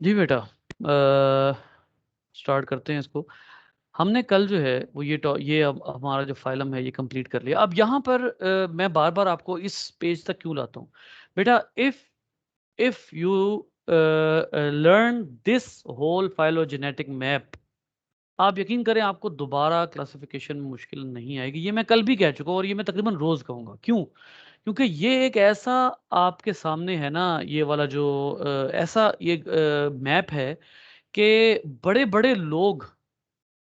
जी बेटा, स्टार्ट करते हैं इसको। हमने कल जो है वो ये अब हमारा जो फाइलम है ये कंप्लीट कर लिया। अब यहाँ पर मैं बार बार आपको इस पेज तक क्यों लाता हूँ बेटा? If you learn this whole phylogenetic map, आप यकीन करें आपको दोबारा क्लासिफिकेशन में मुश्किल नहीं आएगी। ये मैं कल भी कह चुका हूँ और ये मैं तकरीबन रोज कहूंगा। क्यों? क्योंकि ये एक ऐसा आपके सामने है ना, ये वाला जो ऐसा ये मैप है कि बड़े बड़े लोग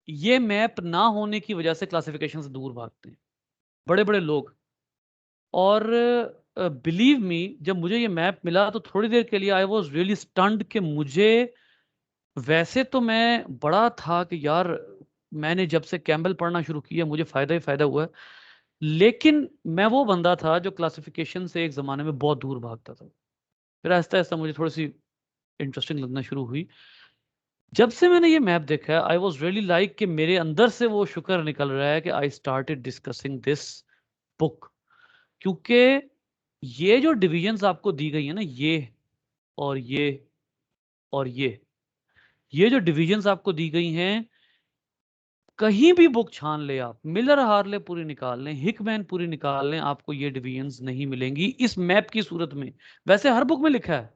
ये मैप ना होने की वजह से क्लासिफिकेशन से दूर भागते हैं, बड़े बड़े लोग। और बिलीव मी, जब मुझे ये मैप मिला तो थोड़ी देर के लिए आई वॉज रियली स्टन्ड कि मुझे, वैसे तो मैं बड़ा था कि यार मैंने जब से कैम्बल पढ़ना शुरू किया मुझे फायदा ही फायदा हुआ है, लेकिन मैं वो बंदा था जो क्लासिफिकेशन से एक जमाने में बहुत दूर भागता था। फिर आहिस्ता आहिस्ता मुझे थोड़ी सी इंटरेस्टिंग लगना शुरू हुई। जब से मैंने ये मैप देखा, आई वॉज रियली लाइक कि मेरे अंदर से वो शुक्र निकल रहा है कि I started discussing this book. क्योंकि ये जो डिविजन्स आपको दी गई है ना, और ये और ये जो डिविजन्स आपको दी गई हैं, कहीं भी बुक छान ले, आप मिलर हार्ले पूरी निकाल लें, हिकमैन पूरी निकाल लें, आपको ये डिविजन्स नहीं मिलेंगी इस मैप की सूरत में। वैसे हर बुक में लिखा है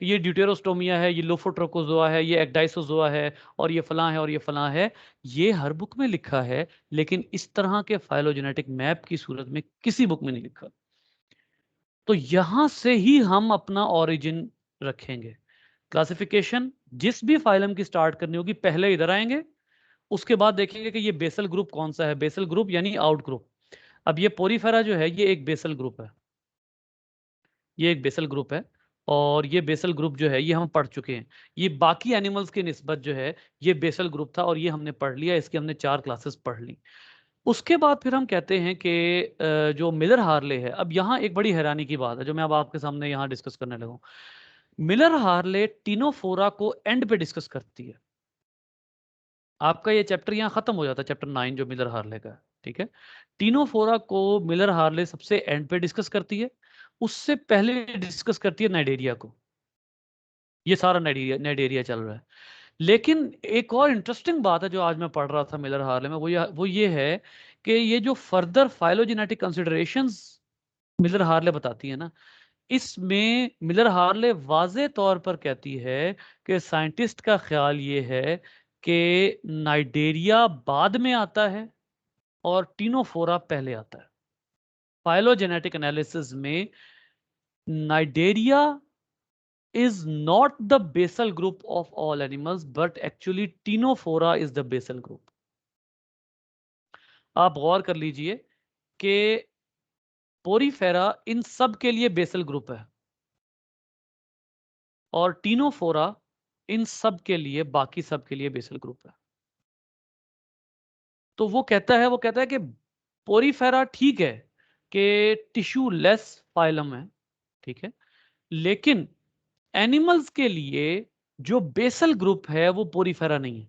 कि ये ड्यूटेरोस्टोमिया है, ये लोफोट्रोकोजोआ है, ये एक्डाइसोजोआ है, और ये फलां है और ये फलां है। ये हर बुक में लिखा है, लेकिन इस तरह के फाइलोजेनेटिक मैप की सूरत में किसी बुक में नहीं लिखा। तो यहां से ही हम अपना ओरिजिन रखेंगे। क्लासिफिकेशन जिस भी फाइलम की स्टार्ट करनी होगी, पहले इधर आएंगे, उसके बाद देखेंगे कि ये बेसल ग्रुप कौन सा है। बेसल ग्रुप यानी आउट ग्रुप। अब ये पोरीफेरा जो है ये एक बेसल ग्रुप है, ये एक बेसल ग्रुप है। और ये बेसल ग्रुप जो है ये हम पढ़ चुके हैं। ये बाकी एनिमल्स की निस्बत जो है ये बेसल ग्रुप था, और ये हमने पढ़ लिया, इसकी हमने 4 क्लासेस पढ़ ली। उसके बाद फिर हम कहते हैं कि जो मिलर हार्ले है, अब यहाँ एक बड़ी हैरानी की बात है जो मैं अब आपके सामने यहाँ डिस्कस करने लगा हूं। मिलर हार्ले टीनोफोरा को एंड पे डिस्कस करती है। आपका ये चैप्टर यहाँ खत्म हो जाता है, चैप्टर 9 जो मिलर हार्ले का है। ठीक है, टीनोफोरा को मिलर हार्ले सबसे एंड पे डिस्कस करती है। उससे पहले डिस्कस करती है नाइडेरिया को। ये सारा नाइडेरिया नाइडेरिया चल रहा है। लेकिन एक और इंटरेस्टिंग बात है जो आज मैं पढ़ रहा था मिलर हार्ले में, वो ये है कि ये जो further phylogenetic considerations Miller Harley बताती है ना, इसमें मिलर हार्ले वाजे तौर पर कहती है कि साइंटिस्ट का ख्याल ये है कि नाइडेरिया बाद में आता है और टीनोफोरा पहले आता है। फाइलोजेनेटिक एनालिसिस में Cnidaria is not the basal group of all animals, but actually Ctenophora is the basal group. आप गौर कर लीजिए कि पोरीफेरा इन सब के लिए बेसल ग्रुप है, और टीनोफोरा इन सब के लिए, बाकी सब के लिए बेसल ग्रुप है। तो वो कहता है कि पोरीफेरा ठीक है कि टिश्यू लेस फाइलम है, ठीक है, लेकिन एनिमल्स के लिए जो बेसल ग्रुप है वो पोरीफेरा नहीं है।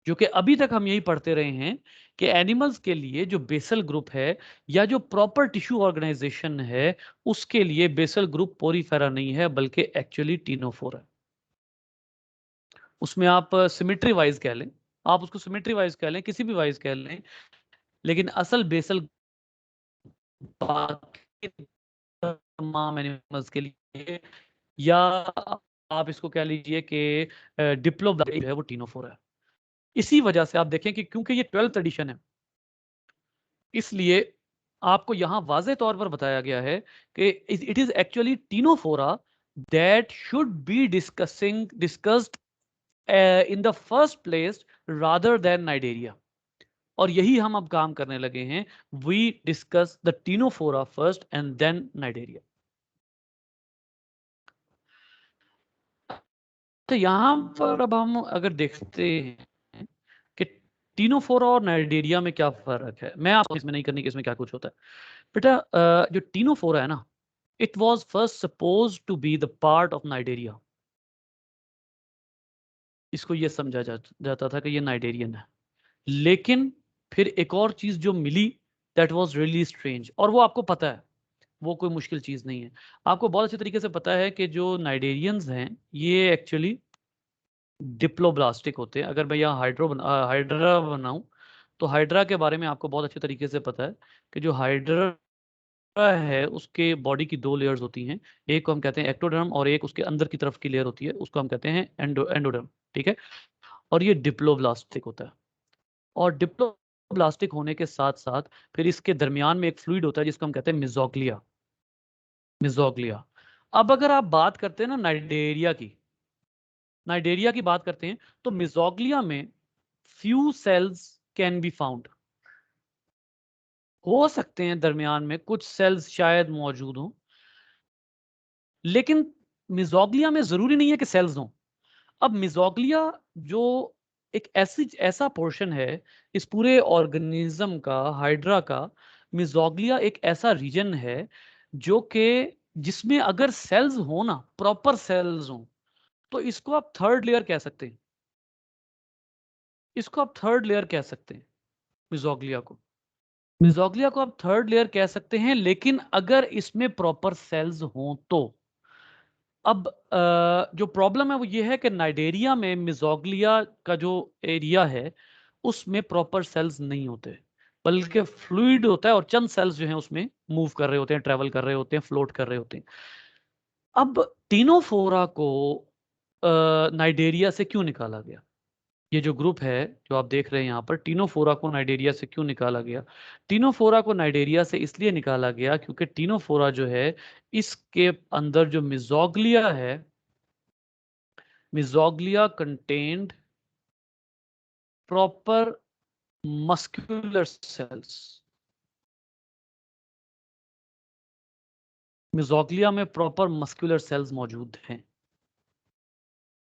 जो कि अभी तक हम यही पढ़ते रहे हैं कि एनिमल्स के लिए जो बेसल ग्रुप है या जो प्रॉपर टिश्यू ऑर्गेनाइजेशन है, उसके लिए बेसल ग्रुप पोरीफेरा नहीं है बल्कि एक्चुअली टीनोफोरा है। उसमें आप सिमेट्री वाइज कह लें, आप उसको सिमेट्री वाइज कह लें, किसी भी वाइज कह लें, लेकिन असल बेसल बाकी तमाम एनिमल्स के लिए, या आप इसको कह लीजिए कि डिप्लोब्लास्ट जो है वो टीनोफोरा है। इसी वजह से आप देखें कि क्योंकि ये 12th एडिशन है, इसलिए आपको यहां वाजे तौर पर बताया गया है कि it is actually Ctenophora that should be discussed in the first place rather than Cnidaria. और यही हम अब काम करने लगे हैं। We discuss the Ctenophora first and then Cnidaria. तो यहां पर अब हम अगर देखते हैं कि टीनोफोरा और नाइडेरिया में क्या फर्क है, मैं आपको इसमें नहीं करनी कि इसमें क्या कुछ होता है बेटा। जो टीनोफोरा है ना, it was first suppose to be the part of Cnidaria. इसको ये समझा जाता था कि ये नाइडेरियन है। लेकिन फिर एक और चीज जो मिली, दैट वाज रियली स्ट्रेंज, और वो आपको पता है। वो कोई मुश्किल चीज नहीं है। आपको बहुत अच्छे तरीके से पता है कि जो नाइडेरियंस हैं ये एक्चुअली डिप्लोब्लास्टिक होते हैं। अगर मैं यहाँ हाइड्रा बनाऊं तो हाइड्रा के बारे में आपको बहुत अच्छे तरीके से पता है कि जो हाइड्रा है उसके बॉडी की दो लेयर्स होती हैं। एक को हम कहते हैं एक्टोडर्म और एक उसके अंदर की तरफ की लेयर होती है, उसको हम कहते हैं एंडोडर्म। ठीक है। और ये डिप्लोब्लास्टिक होता है। और डिप्लोब्लास्टिक होने के साथ साथ फिर इसके दरमियान में एक फ्लूइड होता है जिसको हम कहते हैं मिजोग्लिया। मिजोग्लिया। अब अगर आप बात करते हैं ना नाइडेरिया की, नाइडेरिया की बात करते हैं तो मिजोग्लिया में few cells can be found. हो सकते हैं दरमियान में कुछ सेल्स शायद मौजूद हों, लेकिन मिजोग्लिया में जरूरी नहीं है कि सेल्स हों। अब मिजोग्लिया जो एक ऐसा पोर्शन है इस पूरे ऑर्गेनिज्म का, हाइड्रा का, मिजोग्लिया एक ऐसा रीजन है जो कि जिसमें अगर सेल्स हो ना, प्रॉपर सेल्स हो, तो इसको आप थर्ड लेयर कह सकते हैं। इसको आप थर्ड लेयर कह सकते हैं। मिजोग्लिया को, मिजोग्लिया को आप थर्ड लेयर कह सकते हैं, लेकिन अगर इसमें प्रॉपर सेल्स हों तो। अब जो प्रॉब्लम है वो ये है कि नाइडेरिया में मिजोग्लिया का जो एरिया है उसमें प्रॉपर सेल्स नहीं होते, बल्कि फ्लूइड होता है और चंद सेल्स जो हैं उसमें मूव कर रहे होते हैं, ट्रेवल कर रहे होते हैं, फ्लोट कर रहे होते हैं। अब टीनोफोरा को नाइडेरिया से क्यों निकाला गया? ये जो ग्रुप है जो आप देख रहे हैं यहाँ पर, टीनोफोरा को नाइडेरिया से क्यों निकाला गया? टीनोफोरा को नाइडेरिया से इसलिए निकाला गया क्योंकि टीनोफोरा जो है इसके अंदर जो मिजोग्लिया है, मिजोग्लिया कंटेन्ड प्रॉपर मस्कुलर सेल्स। मिजोग्लिया में प्रॉपर मस्कुलर सेल्स मौजूद हैं।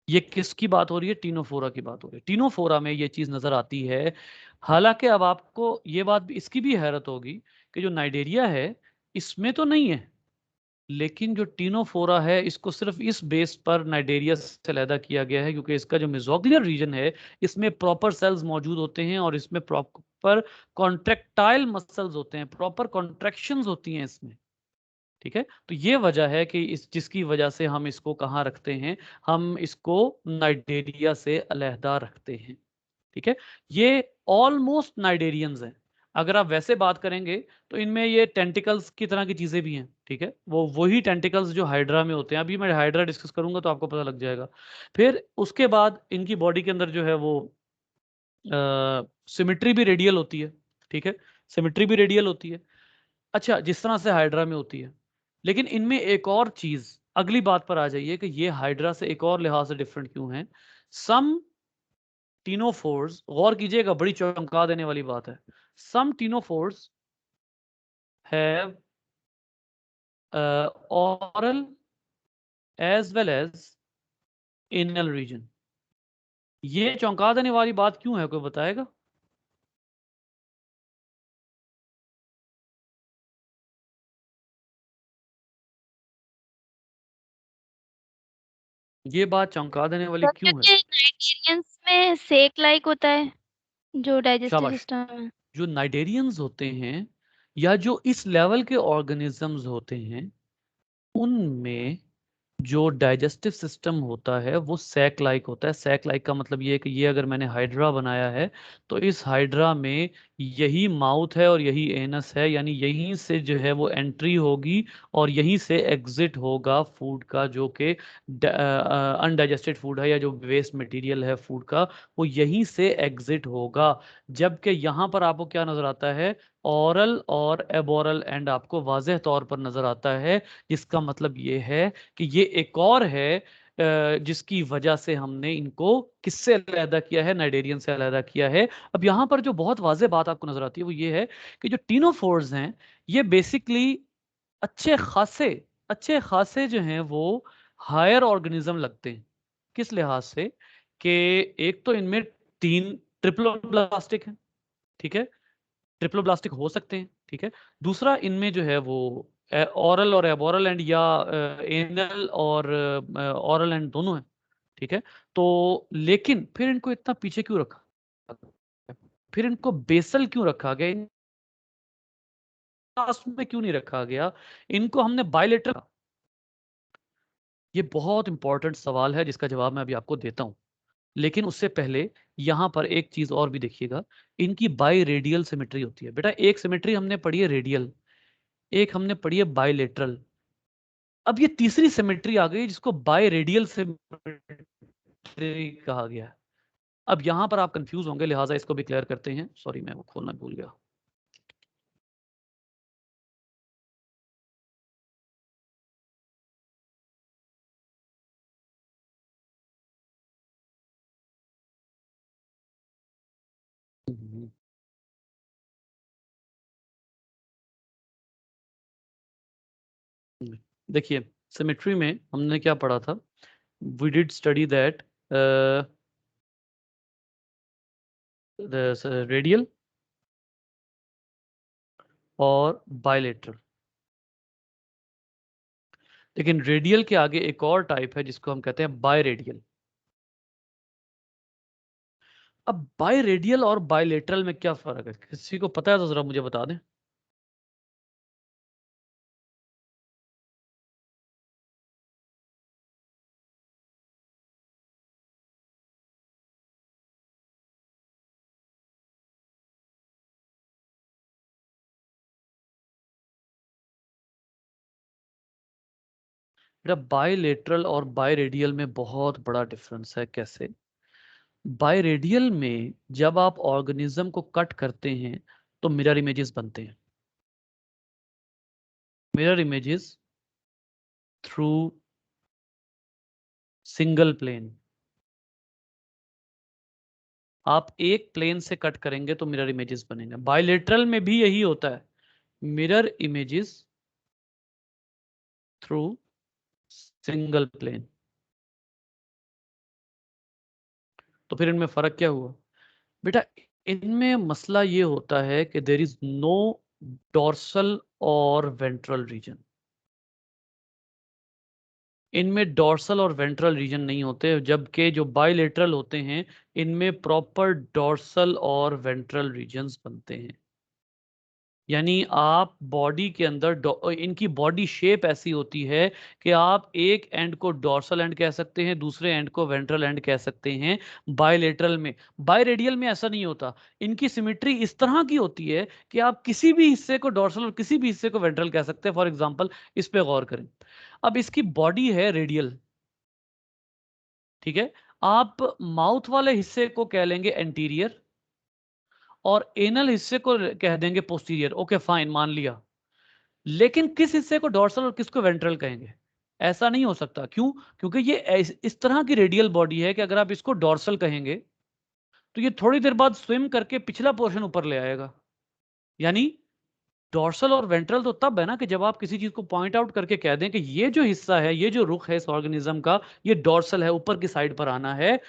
ये किसकी बात हो रही है? टीनोफोरा की बात हो रही है। टीनोफोरा में ये चीज नजर आती है। हालांकि अब आपको ये बात इसकी भी हैरत होगी कि जो नाइडेरिया है इसमें तो नहीं है, लेकिन जो टीनोफोरा है इसको सिर्फ इस बेस पर नाइडेरिया से अलहदा किया गया है क्योंकि इसका जो मिजोग्लियर रीजन है इसमें प्रॉपर सेल्स मौजूद होते हैं और इसमें प्रॉपर कॉन्ट्रेक्टाइल मसल्स होते हैं, प्रॉपर कॉन्ट्रैक्शंस होती हैं इसमें। ठीक है। तो ये वजह है कि इस जिसकी वजह से हम इसको कहाँ रखते हैं, हम इसको नाइडेरिया से अलहदा रखते हैं। ठीक है। ये ऑलमोस्ट नाइडेरियंस हैं। अगर आप वैसे बात करेंगे तो इनमें ये टेंटिकल्स की तरह की चीजें भी हैं। ठीक है। वो वही टेंटिकल्स जो हाइड्रा में होते हैं, अभी मैं हाइड्रा डिस्कस करूंगा तो आपको पता लग जाएगा। फिर उसके बाद इनकी बॉडी के अंदर जो है वो सिमेट्री भी रेडियल होती है। ठीक है। सिमेट्री भी रेडियल होती है। अच्छा, जिस तरह से हाइड्रा में होती है। लेकिन इनमें एक और चीज, अगली बात पर आ जाइए कि ये हाइड्रा से एक और लिहाज से डिफरेंट क्यों है। सम टीनोफोर्स, गौर कीजिएगा, बड़ी चौंका देने वाली बात है। Some ctenophores have oral as well as anal region। ये चौंका देने वाली बात क्यों है, कोई बताएगा? ये बात चौंका देने वाली सर क्यों है? क्योंकि नाइजीरियंस में सेक लाइक होता है जो डाइजेस्टिव शाबाश। सिस्टम है। जो नाइडेरियंस होते हैं या जो इस लेवल के ऑर्गेनिजम्स होते हैं उनमें जो डाइजेस्टिव सिस्टम होता है वो सैक लाइक होता है। सैक लाइक का मतलब ये है कि ये अगर मैंने हाइड्रा बनाया है तो इस हाइड्रा में यही माउथ है और यही एनस है, यानी यहीं से जो है वो एंट्री होगी और यहीं से एग्जिट होगा फूड का, जो कि अनडाइजेस्टेड फूड है या जो वेस्ट मटेरियल है फूड का, वो यहीं से एग्जिट होगा। जबकि यहाँ पर आपको क्या नजर आता है? ऑरल और एबोरल एंड आपको वाज़ेह तौर पर नजर आता है। जिसका मतलब ये है कि ये एक और है जिसकी वजह से हमने इनको किससे अलहदा किया है? नाइडेरियन से अलहदा किया है। अब यहाँ पर जो बहुत वाज़ेह बात आपको नजर आती है वो ये है कि जो टीनोफोर्स हैं ये बेसिकली अच्छे खासे अच्छे खासे जो हैं वो हायर ऑर्गेनिज्म लगते हैं। किस लिहाज से? कि एक तो इनमें तीन ट्रिप्लोब्लास्टिक है। ठीक है। ट्रिप्लोब्लास्टिक हो सकते हैं। ठीक है। दूसरा, इनमें जो है वो ऑरल और एबोरल एंड या एनल और ऑरल एंड दोनों है। ठीक है। तो लेकिन फिर इनको इतना पीछे क्यों रखा? फिर इनको बेसल क्यों रखा गया? लास्ट में क्यों नहीं रखा गया? इनको हमने बायलेटरल, ये बहुत इंपॉर्टेंट सवाल है जिसका जवाब मैं अभी आपको देता हूं। लेकिन उससे पहले यहां पर एक चीज और भी देखिएगा, इनकी बाई रेडियल सिमेट्री होती है। बेटा एक सिमेट्री हमने पढ़ी है रेडियल, एक हमने पढ़ी है बायलेटरल, अब ये तीसरी सिमेट्री आ गई जिसको बाय रेडियल सिमेट्री कहा गया है। अब यहां पर आप कंफ्यूज होंगे, लिहाजा इसको भी क्लियर करते हैं। सॉरी मैं वो खोलना भूल गया। देखिए सिमेट्री में हमने क्या पढ़ा था, we did study that radial और बायलेटरल। लेकिन रेडियल के आगे एक और टाइप है जिसको हम कहते हैं बाय रेडियल। अब बाय रेडियल और बायलेटरल में क्या फर्क है, किसी को पता है तो जरा मुझे बता दें। बेटा बायलेटरल और बाय रेडियल में बहुत बड़ा डिफरेंस है। कैसे? बाय रेडियल में जब आप ऑर्गेनिज्म को कट करते हैं तो मिरर इमेजेस बनते हैं। Mirror images through single plane. आप एक प्लेन से कट करेंगे तो मिरर इमेजेस बनेंगे। बायलेटरल में भी यही होता है, mirror images through single plane. तो फिर इनमें फर्क क्या हुआ? बेटा इनमें मसला ये होता है कि देर इज नो डोर्सल और वेंट्रल रीजन। इनमें डोर्सल और वेंट्रल रीजन नहीं होते, जबकि जो बायलेटरल होते हैं इनमें प्रॉपर डोर्सल और वेंट्रल रीजन्स बनते हैं। यानी आप बॉडी के अंदर इनकी बॉडी शेप ऐसी होती है कि आप एक एंड को डोर्सल एंड कह सकते हैं, दूसरे एंड को वेंट्रल एंड कह सकते हैं। बायलेटरल में, बायरेडियल में ऐसा नहीं होता। इनकी सिमेट्री इस तरह की होती है कि आप किसी भी हिस्से को डोर्सल और किसी भी हिस्से को वेंट्रल कह सकते हैं। फॉर एग्जाम्पल इस पे गौर करें। अब इसकी बॉडी है रेडियल, ठीक है, आप माउथ वाले हिस्से को कह लेंगे एंटीरियर और एनल हिस्से को कह देंगे पोस्टीरियर। ओके फाइन, मान लिया। लेकिन किस हिस्से को डोर्सल और किसको वेंट्रल कहेंगे? ऐसा नहीं हो सकता। क्यों? क्योंकि ये इस तरह की रेडियल बॉडी है कि अगर आप इसको डोर्सल कहेंगे तो ये थोड़ी देर बाद स्विम करके पिछला पोर्शन ऊपर ले आएगा। यानी डोर्सल और वेंट्रल तो तब है ना कि जब आप किसी चीज को पॉइंट आउट करके कह दें कि ये जो हिस्सा है, ये जो रुख है इस ऑर्गेनिज्म का, ये डोर्सल है, ऊपर की साइड पर आना है।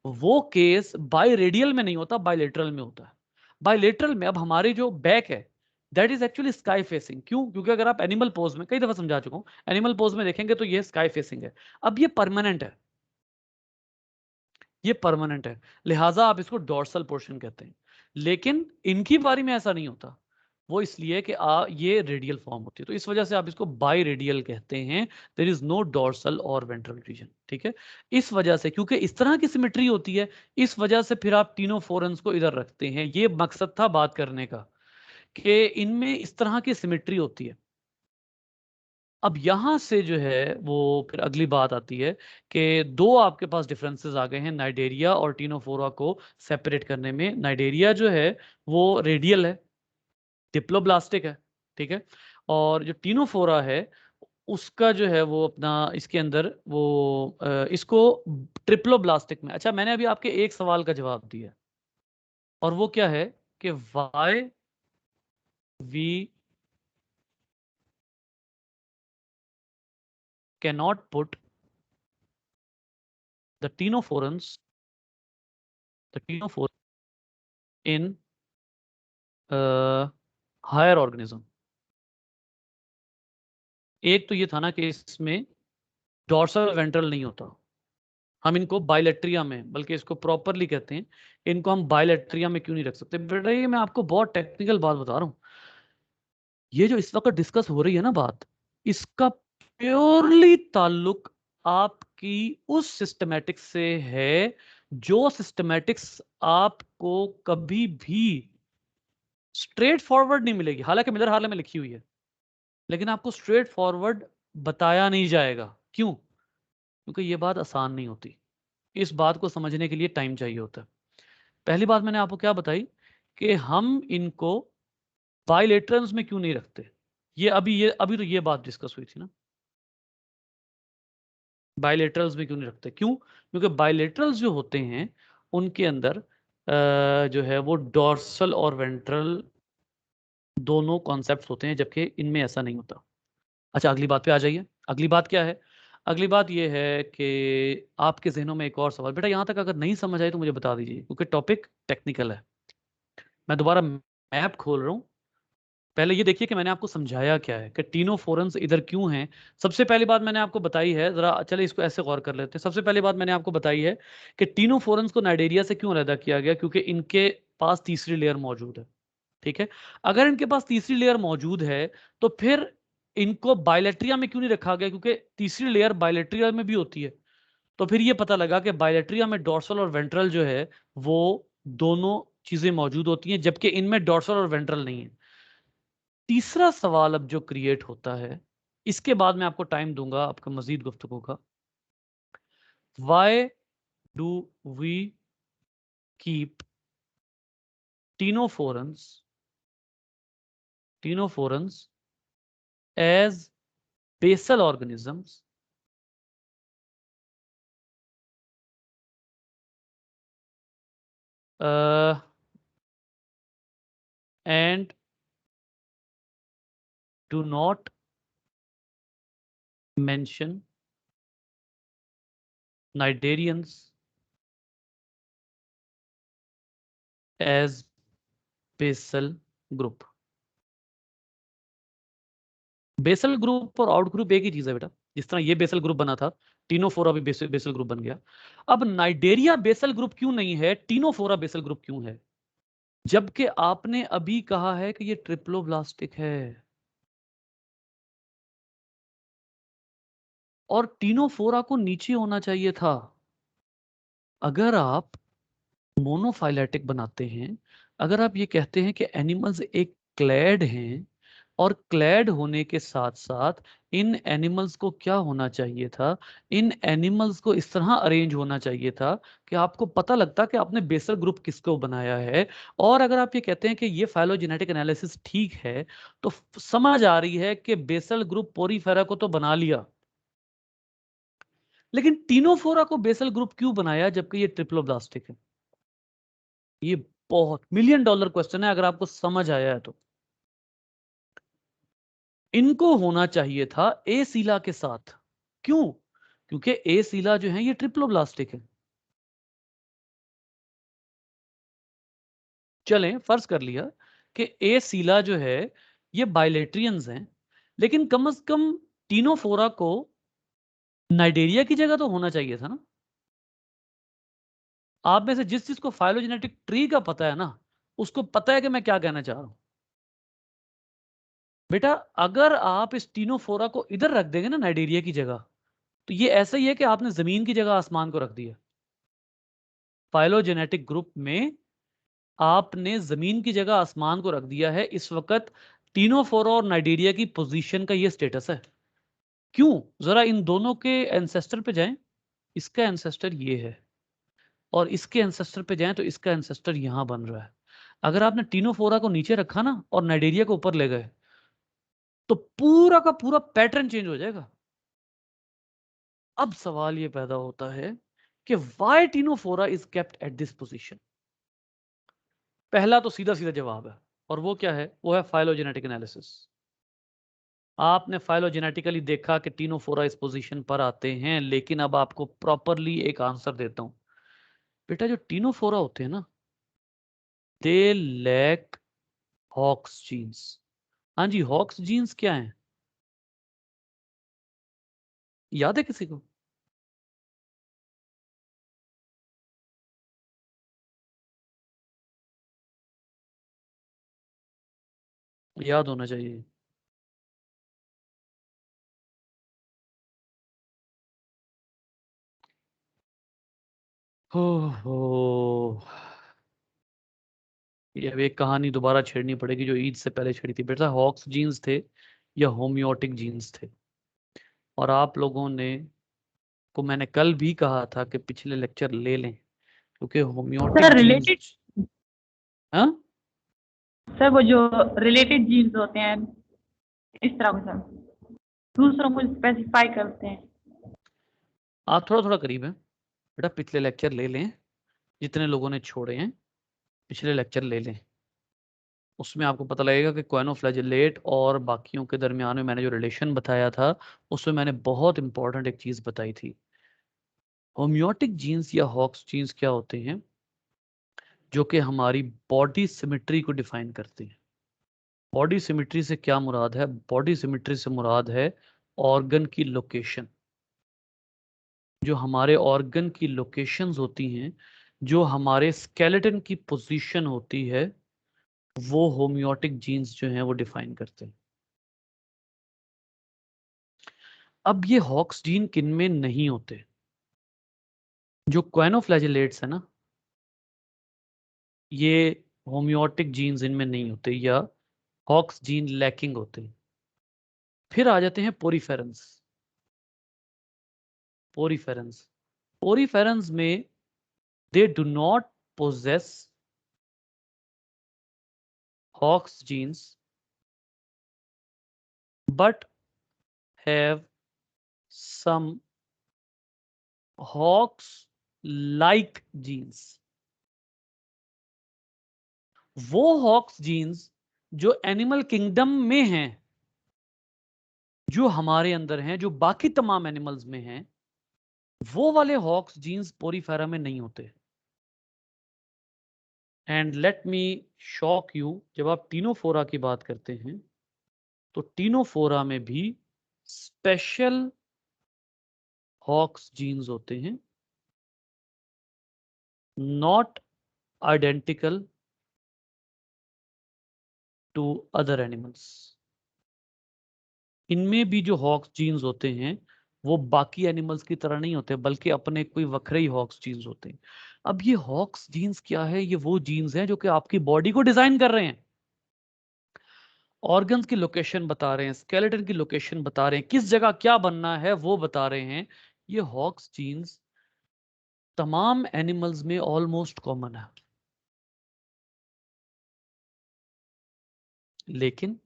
वो केस बाय रेडियल में नहीं होता, बायलेटरल में होता है। बायलेटरल में अब हमारी जो बैक है that is actually sky facing. क्यों? क्योंकि अगर आप एनिमल पोज में, कई दफा समझा चुका हूं, एनिमल पोज में देखेंगे तो ये स्काई फेसिंग है। अब ये परमानेंट है, ये परमानेंट है, लिहाजा आप इसको डोर्सल पोर्शन कहते हैं। लेकिन इनकी बारी में ऐसा नहीं होता। वो इसलिए कि ये रेडियल फॉर्म होती है, तो इस वजह से आप इसको बाई रेडियल कहते हैं। देयर इज नो डोर्सल और वेंट्रल रीजन, ठीक है। इस वजह से, क्योंकि इस तरह की सिमेट्री होती है, इस वजह से फिर आप तीनों फोरन्स को इधर रखते हैं। ये मकसद था बात करने का कि इनमें इस तरह की सिमेट्री होती है। अब यहां से जो है वो फिर अगली बात आती है कि दो आपके पास डिफरेंसेस आ गए हैं नाइडेरिया और टीनोफोरा को सेपरेट करने में। नाइडेरिया जो है वो रेडियल है, डिप्लोब्लास्टिक है, ठीक है। और जो टीनोफोरा है उसका जो है वो अपना इसके अंदर वो इसको ट्रिप्लोब्लास्टिक में। अच्छा मैंने अभी आपके एक सवाल का जवाब दिया और वो क्या है कि why we cannot put the ctenophorans, the ctenophore in higher organism. एक तो ये था ना कि इसमें डॉर्सल वेंट्रल नहीं होता। हम इनको बायलेट्रिया में, बल्कि इसको प्रॉपरली कहते हैं, इनको हम बायलेट्रिया में क्यों नहीं रख सकते? बेटा ये मैं आपको बहुत टेक्निकल बात बता रहा हूँ। ये जो इस वक्त डिस्कस हो रही है ना बात, इसका प्योरली ताल्लुक आपकी उस सिस्टमैटिक्स से है जो सिस्टमैटिक्स आपको कभी भी स्ट्रेट फॉरवर्ड नहीं मिलेगी। हालांकि मिलर हार्ले में लिखी हुई है, लेकिन आपको स्ट्रेट फॉरवर्ड बताया नहीं जाएगा। क्यों? क्योंकि ये बात आसान नहीं होती। इस बात को समझने के लिए टाइम चाहिए होता है। पहली बात मैंने आपको क्या बताई कि हम इनको बायलेटरल्स में क्यों नहीं रखते। ये अभी तो ये बात डिस्कस हुई थी ना, बायलेटरल्स में क्यों नहीं रखते। क्यों? क्योंकि बायलेटरल्स जो होते हैं उनके अंदर जो है वो डॉर्सल और वेंट्रल दोनों कॉन्सेप्ट्स होते हैं, जबकि इनमें ऐसा नहीं होता। अच्छा, अगली बात पे आ जाइए। अगली बात क्या है? अगली बात ये है कि आपके जहनों में एक और सवाल, बेटा यहां तक अगर नहीं समझ आए तो मुझे बता दीजिए, क्योंकि टॉपिक टेक्निकल है। मैं दोबारा मैप खोल रहा हूं। पहले ये देखिए कि मैंने आपको समझाया क्या है कि टीनोफोरन्स इधर क्यों हैं। सबसे पहली बात मैंने आपको बताई है, जरा चले इसको ऐसे गौर कर लेते हैं। सबसे पहली बात मैंने आपको बताई है कि टीनोफोरन्स को नाइडेरिया से क्यों अलग किया गया, क्योंकि इनके पास तीसरी लेयर मौजूद है। ठीक है? अगर इनके पास तीसरी लेयर मौजूद है तो फिर इनको बायलेट्रिया में क्यों नहीं रखा गया, क्योंकि तीसरी लेयर बायलेट्रिया में भी होती है। तो फिर ये पता लगा कि बायलेट्रिया में डॉर्सल और वेंट्रल जो है वो दोनों चीजें मौजूद होती हैं, जबकि इनमें डॉर्सल और वेंट्रल नहीं है। तीसरा सवाल अब जो क्रिएट होता है, इसके बाद मैं आपको टाइम दूंगा आपका मजीद गुफ्तगू का। Why do we keep ctenophorans as basal organisms and do not mention Cnidarians as basal group। Basal group और आउट ग्रुप एक ही चीज है बेटा। जिस तरह ये बेसल ग्रुप बना था, टीनोफोरा भी बेसल ग्रुप बन गया। अब नाइडेरिया बेसल ग्रुप क्यों नहीं है, टीनोफोरा बेसल ग्रुप क्यों है, जबकि आपने अभी कहा है कि ये ट्रिप्लोब्लास्टिक है। और टीनोफोरा को नीचे होना चाहिए था। अगर आप मोनोफाइलेटिक बनाते हैं, अगर आप ये कहते हैं कि एनिमल्स एक क्लैड हैं, और क्लैड होने के साथ साथ इन एनिमल्स को क्या होना चाहिए था, इन एनिमल्स को इस तरह अरेंज होना चाहिए था कि आपको पता लगता कि आपने बेसल ग्रुप किसको बनाया है। और अगर आप ये कहते हैं कि ये फाइलोजेनेटिक एनालिसिस ठीक है, तो समझ आ रही है कि बेसल ग्रुप पोरीफेरा को तो बना लिया, लेकिन टीनोफोरा को बेसल ग्रुप क्यों बनाया जबकि ये ट्रिप्लोब्लास्टिक है? ये बहुत मिलियन डॉलर क्वेश्चन है, अगर आपको समझ आया है तो। इनको होना चाहिए था ए सीला के साथ। क्यों? क्योंकि ए सीला जो है ये ट्रिप्लोब्लास्टिक है। चलें फर्ज कर लिया कि ए सीला जो है ये बायलेट्रियंस हैं, लेकिन कम से कम टीनोफोरा को नाइडेरिया की जगह तो होना चाहिए था ना। आप में से जिस चीज को फाइलोजेनेटिक ट्री का पता है ना, उसको पता है कि मैं क्या कहना चाह रहा हूं। बेटा अगर आप इस टीनोफोरा को इधर रख देंगे ना नाइडेरिया की जगह, तो ये ऐसा ही है कि आपने जमीन की जगह आसमान को रख दिया। फाइलोजेनेटिक ग्रुप में आपने जमीन की जगह आसमान को रख दिया है। इस वक्त टीनोफोरा और नाइजीरिया की पोजीशन का ये स्टेटस है। क्यों? जरा इन दोनों के एंसेस्टर पे जाएं। इसका एंसेस्टर ये है, और इसके एंसेस्टर पे जाएं तो इसका एंसेस्टर यहां बन रहा है। अगर आपने टीनोफोरा को नीचे रखा ना और नाइजीरिया को ऊपर ले गए, तो पूरा का पूरा पैटर्न चेंज हो जाएगा। अब सवाल ये पैदा होता है कि why Ctenophora is kept at this position. पहला तो सीधा सीधा जवाब है, और वो क्या है? वो है फाइलोजेनेटिक एनालिसिस। आपने फाइलोजेनेटिकली देखा कि टीनोफोरा इस पोजीशन पर आते हैं, लेकिन अब आपको प्रॉपरली एक आंसर देता हूं। बेटा जो टीनोफोरा होते हैं ना, दे लैक हॉक्स जीन्स। हाँ जी, हॉक्स जीन्स क्या है? याद है किसी को? याद होना चाहिए। हो ये अब एक कहानी दोबारा छेड़नी पड़ेगी जो ईद से पहले छेड़ी थी। बेटा हॉक्स जीन्स थे या होम्योटिक जीन्स थे? और आप लोगों ने को मैंने कल भी कहा था कि पिछले लेक्चर ले लें क्योंकि होम्योटिक सर रिलेटेड, जीन्स। हाँ सर वो जो रिलेटेड जीन्स होते हैं इस तरह के सर, दूसरों को स्पेसिफाई करते हैं। आप थोड़ा थोड़ा करीब हैं बेटा। पिछले लेक्चर ले लें, जितने लोगों ने छोड़े हैं पिछले लेक्चर ले लें। उसमें आपको पता लगेगा कि क्वाइनोफ्लैजेलेट और बाकियों के दरमियान में मैंने जो रिलेशन बताया था उसमें मैंने बहुत इंपॉर्टेंट एक चीज बताई थी। होम्योटिक जीन्स या हॉक्स जीन्स क्या होते हैं? जो कि हमारी बॉडी सिमेट्री को डिफाइन करते हैं। बॉडी सिमेट्री से क्या मुराद है? बॉडी सिमेट्री से मुराद है ऑर्गन की लोकेशन। जो हमारे ऑर्गन की लोकेशंस होती हैं, जो हमारे स्केलेटन की पोजीशन होती है, वो होम्योटिक जीन्स जो हैं वो डिफाइन करते हैं। अब ये हॉक्स जीन किन में नहीं होते? जो क्वाइनोफ्लैजेलेट्स है ना, ये होम्योटिक जीन्स इनमें नहीं होते या हॉक्स जीन लैकिंग होते हैं। फिर आ जाते हैं पोरीफेरेंस। पोरीफेरेंस पोरीफेरेंस में they do not possess Hox genes but have some hawks like genes। वो हॉक्स जीन्स जो एनिमल किंगडम में हैं, जो हमारे अंदर हैं, जो बाकी तमाम एनिमल्स में हैं, वो वाले हॉक्स जीन्स पोरीफेरा में नहीं होते। And let me shock you, जब आप टीनोफोरा की बात करते हैं तो टीनोफोरा में भी स्पेशल हॉक्स जीन्स होते हैं, not identical to other animals. इनमें भी जो हॉक्स जीन्स होते हैं वो बाकी एनिमल्स की तरह नहीं होते, बल्कि अपने कोई वखरे ही हॉक्स जीन्स होते हैं। अब ये हॉक्स जीन्स क्या है? ये वो जीन्स हैं जो कि आपकी बॉडी को डिजाइन कर रहे हैं, ऑर्गन्स की लोकेशन बता रहे हैं, स्केलेटन की लोकेशन बता रहे हैं, किस जगह क्या बनना है वो बता रहे हैं। ये हॉक्स जीन्स तमाम एनिमल्स में ऑलमोस्ट कॉमन है, लेकिन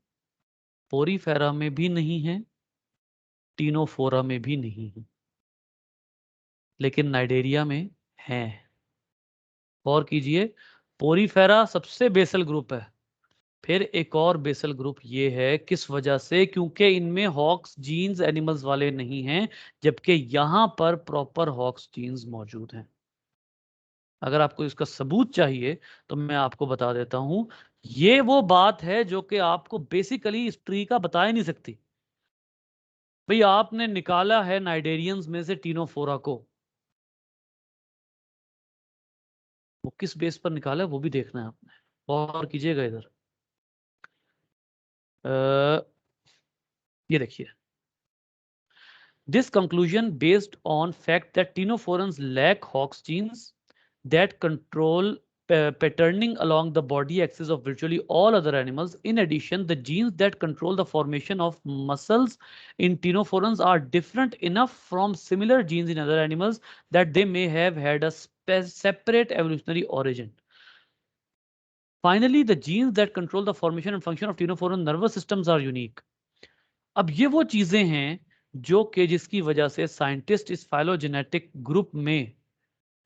पोरीफेरा में भी नहीं है, टीनोफोरा में भी नहीं है, लेकिन नाइडेरिया में है। गौर कीजिए, पोरीफेरा सबसे बेसल ग्रुप है। फिर एक और बेसल ग्रुप ये है, किस वजह से? क्योंकि इनमें हॉक्स जीन्स एनिमल्स वाले नहीं हैं, जबकि यहां पर प्रॉपर हॉक्स जीन्स मौजूद हैं। अगर आपको इसका सबूत चाहिए तो मैं आपको बता देता हूं। ये वो बात है जो कि आपको बेसिकली इस ट्री का बता ही नहीं सकती। भाई आपने निकाला है नाइडेरियंस में से टीनोफोरा को, वो किस बेस पर निकाला है वो भी देखना है आपने। और कीजिएगा इधर, ये देखिए, this conclusion based on fact that ctenophorans lack Hox genes that control patterning along the body axis of virtually all other animals. In addition, the genes that control the formation of muscles in ctenophorans are different enough from similar genes in other animals that they may have had a separate evolutionary origin. Finally, the genes that control the formation and function of ctenophoran nervous systems are unique. अब ये वो चीजें हैं जो कि जिसकी वजह से साइंटिस्ट इस फाइलोजेनेटिक ग्रुप में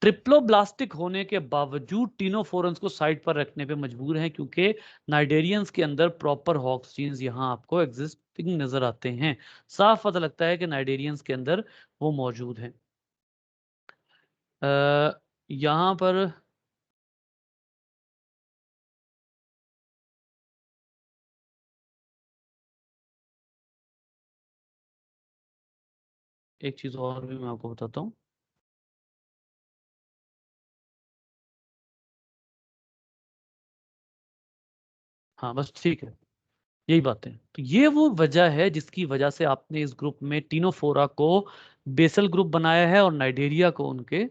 ट्रिप्लोब्लास्टिक होने के बावजूद टीनोफोरंस को साइड पर रखने पे मजबूर हैं, क्योंकि नाइडेरियंस के अंदर प्रॉपर हॉक्स जीन्स यहां आपको एग्जिस्टिंग नजर आते हैं। साफ पता लगता है कि नाइडेरियंस के अंदर वो मौजूद हैं। यहां पर एक चीज और भी मैं आपको बताता हूं। हाँ बस ठीक है, यही बातें। तो ये वो वजह है जिसकी वजह से आपने इस ग्रुप में टीनोफोरा को बेसल ग्रुप बनाया है और नाइडेरिया को उनके